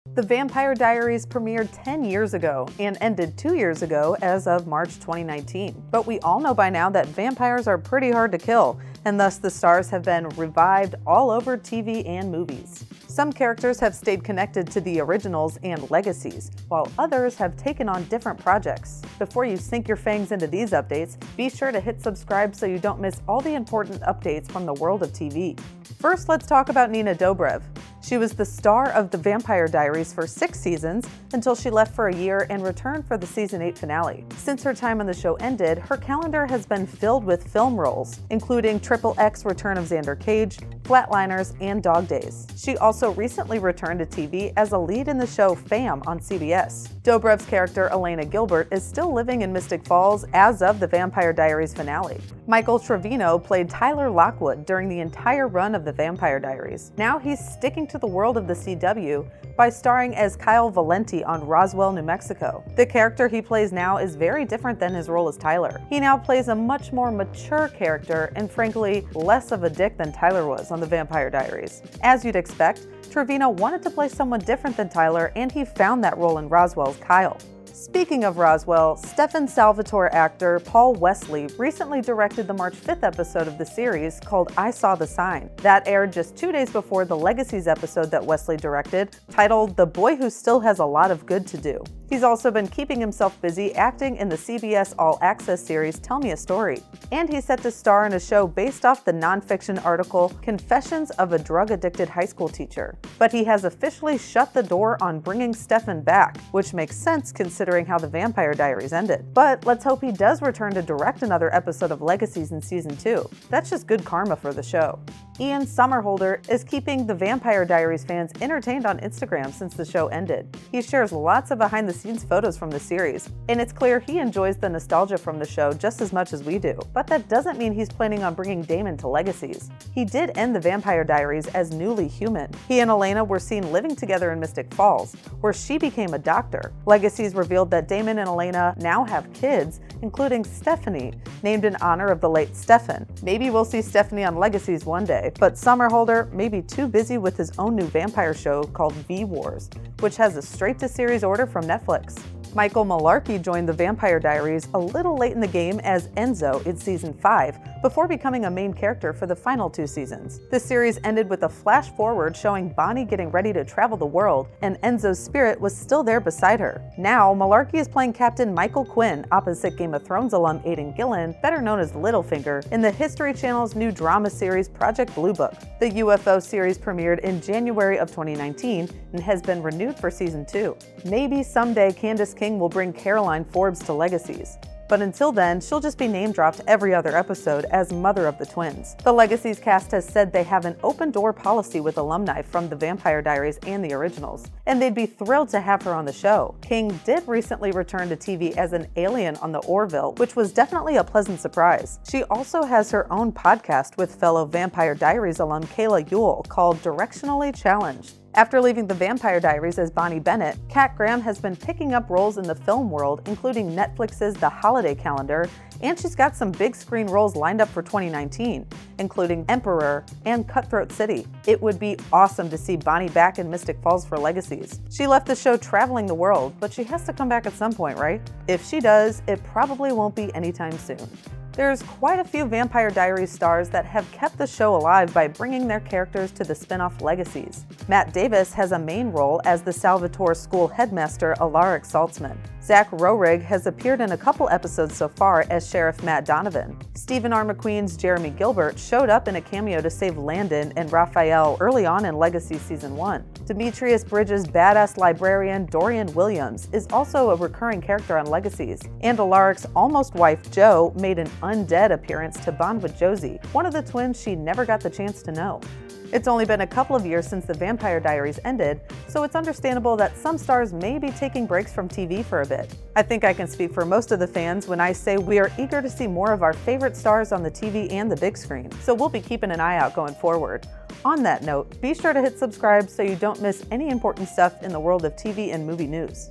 The Vampire Diaries premiered 10 years ago and ended 2 years ago as of March 2019. But we all know by now that vampires are pretty hard to kill, and thus the stars have been revived all over TV and movies. Some characters have stayed connected to the originals and legacies, while others have taken on different projects. Before you sink your fangs into these updates, be sure to hit subscribe so you don't miss all the important updates from the world of TV. First, let's talk about Nina Dobrev. She was the star of The Vampire Diaries for 6 seasons until she left for a year and returned for the season 8 finale. Since her time on the show ended, her calendar has been filled with film roles, including XXX Return of Xander Cage, Flatliners, and Dog Days. She also recently returned to TV as a lead in the show Fam on CBS. Dobrev's character Elena Gilbert is still living in Mystic Falls as of The Vampire Diaries finale. Michael Trevino played Tyler Lockwood during the entire run of The Vampire Diaries. Now he's sticking to the world of the CW by starring as Kyle Valenti on Roswell, New Mexico. The character he plays now is very different than his role as Tyler. He now plays a much more mature character and frankly less of a dick than Tyler was on The Vampire Diaries. As you'd expect, Trevino wanted to play someone different than Tyler, and he found that role in Roswell's Kyle. Speaking of Roswell, Stefan Salvatore actor Paul Wesley recently directed the March 5th episode of the series called I Saw the Sign. That aired just 2 days before the Legacies episode that Wesley directed, titled The Boy Who Still Has a Lot of Good to Do. He's also been keeping himself busy acting in the CBS All Access series Tell Me a Story. And he's set to star in a show based off the nonfiction article Confessions of a Drug-Addicted High School Teacher. But he has officially shut the door on bringing Stefan back, which makes sense considering how The Vampire Diaries ended. But let's hope he does return to direct another episode of Legacies in Season 2. That's just good karma for the show. Ian Somerhalder is keeping the Vampire Diaries fans entertained on Instagram since the show ended. He shares lots of behind-the-scenes photos from the series, and it's clear he enjoys the nostalgia from the show just as much as we do. But that doesn't mean he's planning on bringing Damon to Legacies. He did end the Vampire Diaries as newly human. He and Elena were seen living together in Mystic Falls, where she became a doctor. Legacies revealed that Damon and Elena now have kids, including Stephanie, named in honor of the late Stefan. Maybe we'll see Stephanie on Legacies one day, but Somerhalder may be too busy with his own new vampire show called V-Wars, which has a straight-to-series order from Netflix. Michael Malarkey joined the Vampire Diaries a little late in the game as Enzo in Season 5, before becoming a main character for the final 2 seasons. The series ended with a flash forward showing Bonnie getting ready to travel the world, and Enzo's spirit was still there beside her. Now, Malarkey is playing Captain Michael Quinn, opposite Game of Thrones alum Aidan Gillen, better known as Littlefinger, in the History Channel's new drama series Project Blue Book. The UFO series premiered in January of 2019 and has been renewed for Season 2. Maybe someday Candace King will bring Caroline Forbes to Legacies. But until then, she'll just be name-dropped every other episode as mother of the twins. The Legacies cast has said they have an open-door policy with alumni from The Vampire Diaries and the originals, and they'd be thrilled to have her on the show. King did recently return to TV as an alien on the Orville, which was definitely a pleasant surprise. She also has her own podcast with fellow Vampire Diaries alum Kayla Ewell called Directionally Challenged. After leaving The Vampire Diaries as Bonnie Bennett, Kat Graham has been picking up roles in the film world, including Netflix's The Holiday Calendar, and she's got some big screen roles lined up for 2019, including Emperor and Cutthroat City. It would be awesome to see Bonnie back in Mystic Falls for Legacies. She left the show traveling the world, but she has to come back at some point, right? If she does, it probably won't be anytime soon. There's quite a few Vampire Diaries stars that have kept the show alive by bringing their characters to the spin-off Legacies. Matt Davis has a main role as the Salvatore School headmaster Alaric Saltzman. Zach Rohrig has appeared in a couple episodes so far as Sheriff Matt Donovan. Stephen R. McQueen's Jeremy Gilbert showed up in a cameo to save Landon and Raphael early on in Legacy Season 1. Demetrius Bridges' badass librarian Dorian Williams is also a recurring character on Legacies, and Alaric's almost wife Jo made an undead appearance to bond with Josie, one of the twins she never got the chance to know. It's only been a couple of years since The Vampire Diaries ended, so it's understandable that some stars may be taking breaks from TV for a bit. I think I can speak for most of the fans when I say we are eager to see more of our favorite stars on the TV and the big screen, so we'll be keeping an eye out going forward. On that note, be sure to hit subscribe so you don't miss any important stuff in the world of TV and movie news.